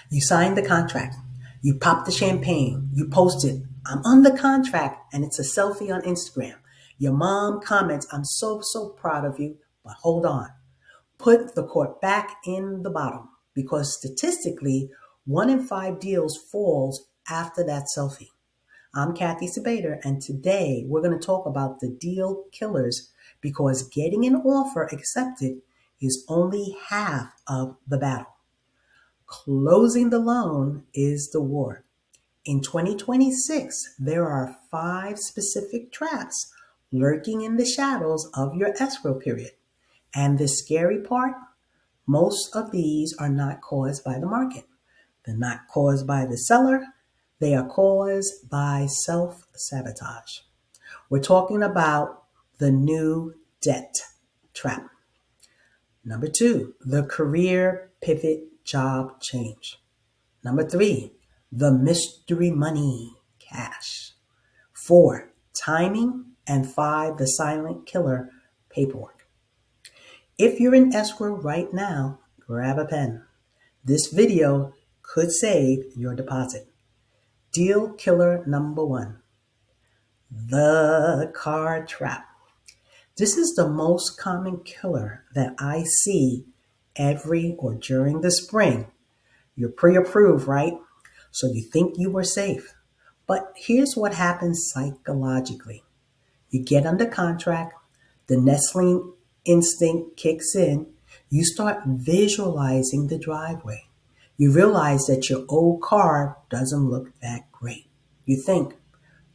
You sign the contract. You pop the champagne. You post it. I'm under contract, and it's a selfie on Instagram. Your mom comments, I'm so proud of you, but hold on. Put the cork back in the bottle because statistically, 1 in 5 deals falls after that selfie. I'm Cathy Sabater, and today we're going to talk about the deal killers because getting an offer accepted is only half of the battle. Closing the loan is the war. In 2026, there are 5 specific traps lurking in the shadows of your escrow period. And the scary part, most of these are not caused by the market. They're not caused by the seller. They are caused by self-sabotage. We're talking about the new debt trap. Number 2, the career pivot job change. Number 3, the mystery money cash. 4, timing. And 5, the silent killer paperwork. If you're in escrow right now, grab a pen. This video could save your deposit. Deal killer number 1, the car trap. This is the most common killer that I see every or during the spring. You're pre-approved, right? So you think you were safe. But here's what happens psychologically. You get under contract, the nestling instinct kicks in, you start visualizing the driveway. You realize that your old car doesn't look that great. You think,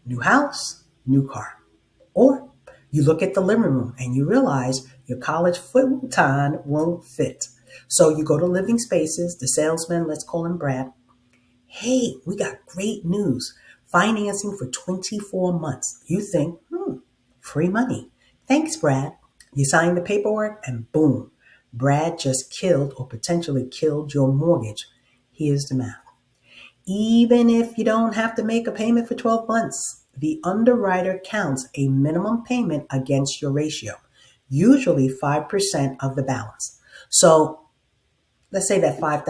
new house, new car. Or you look at the living room and you realize your college futon won't fit. So you go to Living Spaces, the salesman, let's call him Brad. Hey, we got great news. Financing for 24 months. You think, free money. Thanks, Brad. You sign the paperwork and boom, Brad just killed or potentially killed your mortgage. Here's the math. Even if you don't have to make a payment for 12 months, the underwriter counts a minimum payment against your ratio, usually 5% of the balance. So let's say that $5,000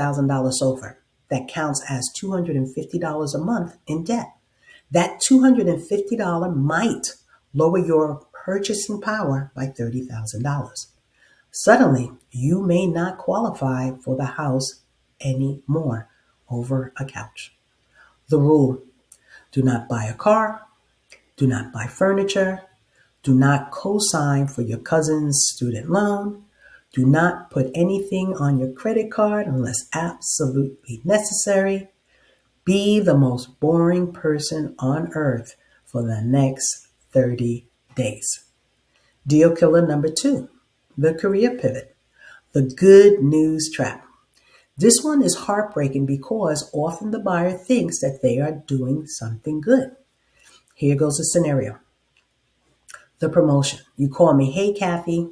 SOFR, that counts as $250 a month in debt. That $250 might lower your purchasing power by $30,000. Suddenly, you may not qualify for the house anymore over a couch. The rule: do not buy a car, do not buy furniture, do not co-sign for your cousin's student loan, do not put anything on your credit card unless absolutely necessary. Be the most boring person on earth for the next 30 days. Deal killer number 2, the career pivot, the good news trap. This one is heartbreaking because often the buyer thinks that they are doing something good. Here goes the scenario. The promotion. You call me, hey, Cathy,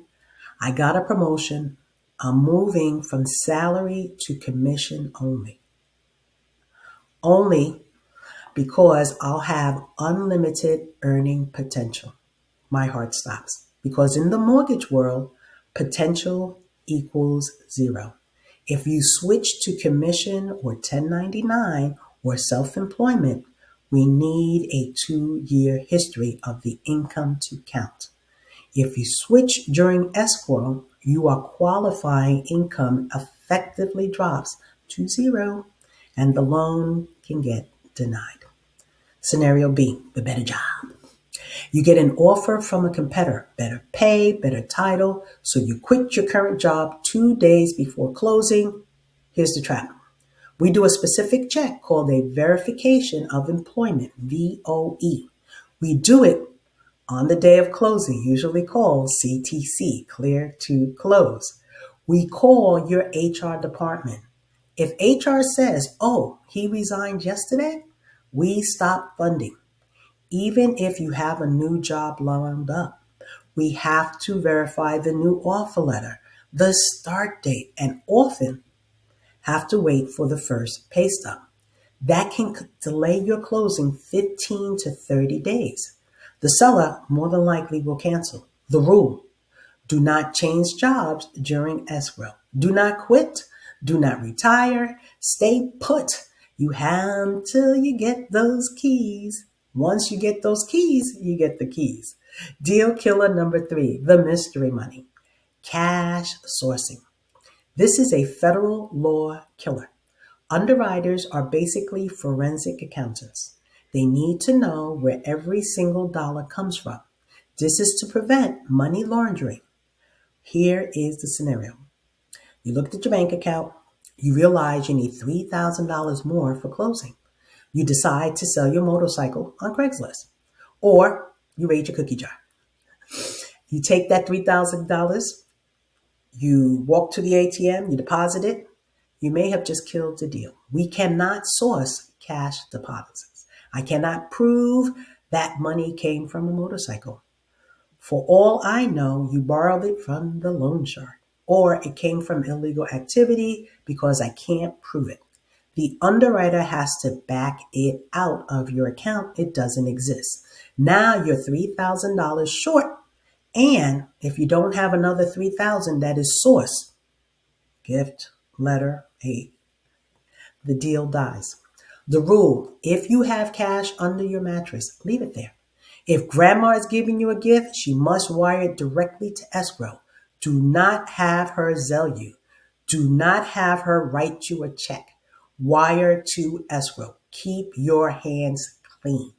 I got a promotion. I'm moving from salary to commission only. Only because I'll have unlimited earning potential. My heart stops because in the mortgage world, potential equals 0. If you switch to commission or 1099 or self-employment, we need a 2-year history of the income to count. If you switch during escrow, your qualifying income effectively drops to 0 and the loan can get denied. Scenario B, the better job. You get an offer from a competitor, better pay, better title, so you quit your current job 2 days before closing. Here's the trap. We do a specific check called a verification of employment, VOE. We do it on the day of closing, usually called CTC, clear to close. We call your HR department. If HR says, oh, he resigned yesterday, we stop funding. Even if you have a new job lined up, we have to verify the new offer letter, the start date, and often have to wait for the first pay stub. That can delay your closing 15 to 30 days. The seller more than likely will cancel. The rule: do not change jobs during escrow. Do not quit Do not retire. Stay put. You have till you get those keys. Once you get those keys, you get the keys. Deal killer number 3, the mystery money. Cash sourcing. This is a federal law killer. Underwriters are basically forensic accountants. They need to know where every single dollar comes from. This is to prevent money laundering. Here is the scenario. You looked at your bank account. You realize you need $3,000 more for closing. You decide to sell your motorcycle on Craigslist. Or you raid your cookie jar. You take that $3,000, you walk to the ATM, you deposit it. You may have just killed the deal. We cannot source cash deposits. I cannot prove that money came from a motorcycle. For all I know, you borrowed it from the loan shark, or it came from illegal activity because I can't prove it. The underwriter has to back it out of your account. It doesn't exist. Now you're $3,000 short. And if you don't have another $3,000 that is sourced, gift, letter, aid, the deal dies. The rule, if you have cash under your mattress, leave it there. If grandma is giving you a gift, she must wire it directly to escrow. Do not have her Zelle you. Do not have her write you a check. Wire to escrow. Keep your hands clean.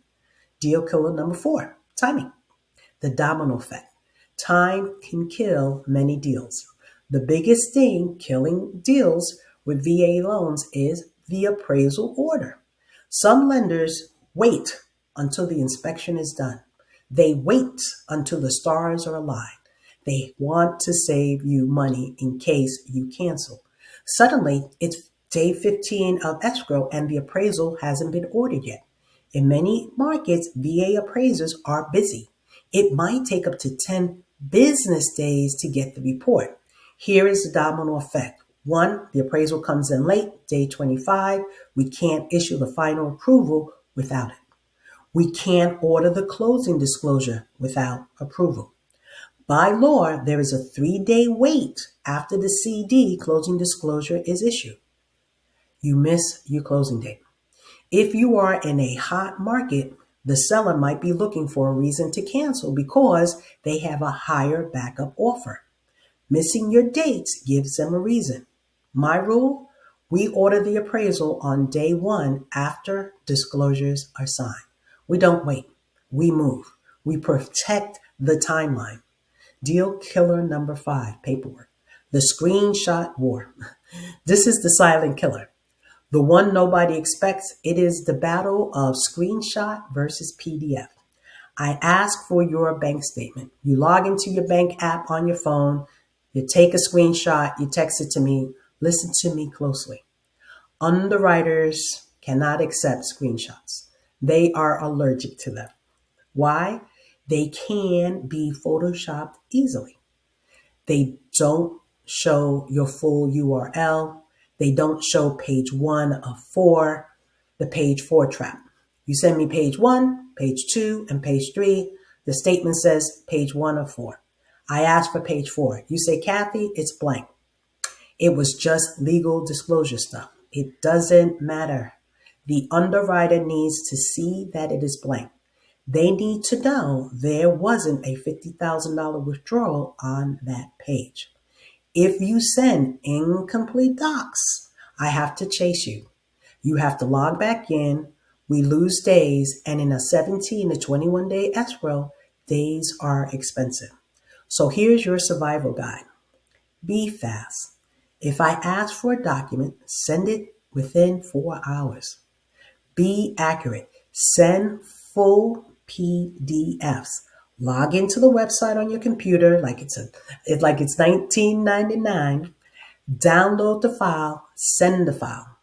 Deal killer number 4, timing. The domino effect. Time can kill many deals. The biggest thing killing deals with VA loans is the appraisal order. Some lenders wait until the inspection is done. They wait until the stars are aligned. They want to save you money in case you cancel. Suddenly, it's day 15 of escrow and the appraisal hasn't been ordered yet. In many markets, VA appraisers are busy. It might take up to 10 business days to get the report. Here is the domino effect. 1, the appraisal comes in late, day 25. We can't issue the final approval without it. We can't order the closing disclosure without approval. By law, there is a 3-day wait after the CD closing disclosure is issued. You miss your closing date. If you are in a hot market, the seller might be looking for a reason to cancel because they have a higher backup offer. Missing your dates gives them a reason. My rule, we order the appraisal on day 1 after disclosures are signed. We don't wait. We move. We protect the timeline. Deal killer number 5, paperwork. The screenshot war. This is the silent killer. The one nobody expects. It is the battle of screenshot versus PDF. I ask for your bank statement. You log into your bank app on your phone. You take a screenshot. You text it to me. Listen to me closely. Underwriters cannot accept screenshots. They are allergic to them. Why? They can be photoshopped easily. They don't show your full URL. They don't show page 1 of 4, the page 4 trap. You send me page 1, page 2, and page 3. The statement says page 1 of 4. I ask for page 4. You say, Cathy, it's blank. It was just legal disclosure stuff. It doesn't matter. The underwriter needs to see that it is blank. They need to know there wasn't a $50,000 withdrawal on that page. If you send incomplete docs, I have to chase you. You have to log back in. We lose days, and in a 17 to 21 day escrow, days are expensive. So here's your survival guide. Be fast. If I ask for a document, send it within 4 hours. Be accurate. Send full PDFs. Log into the website on your computer like it's 1999. Download the file. Send the file.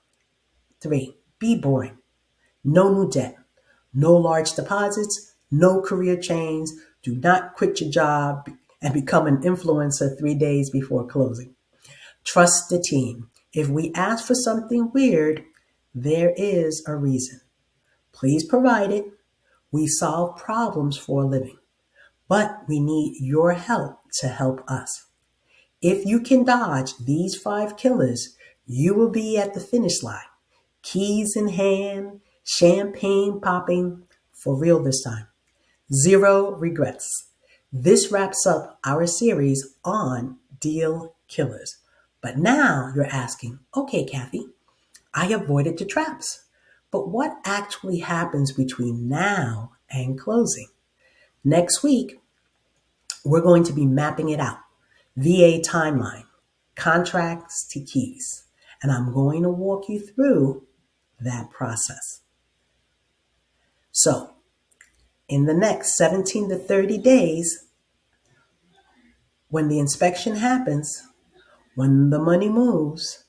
3. Be boring. No new debt. No large deposits. No career change. Do not quit your job and become an influencer 3 days before closing. Trust the team. If we ask for something weird, there is a reason. Please provide it. We solve problems for a living, but we need your help to help us. If you can dodge these 5 killers, You will be at the finish line, keys in hand, champagne popping, for real this time. Zero regrets. This wraps up our series on deal killers. But now you're asking, okay, Cathy, I avoided the traps. But what actually happens between now and closing? Next week, we're going to be mapping it out. VA timeline, contracts to keys. And I'm going to walk you through that process. So, in the next 17 to 30 days, when the inspection happens, when the money moves,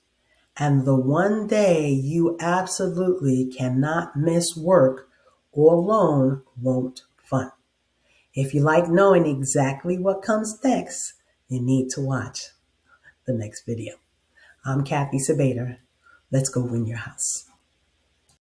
and the one day you absolutely cannot miss work or loan won't fund. If you like knowing exactly what comes next, you need to watch the next video. I'm Cathy Sabater. Let's go win your house.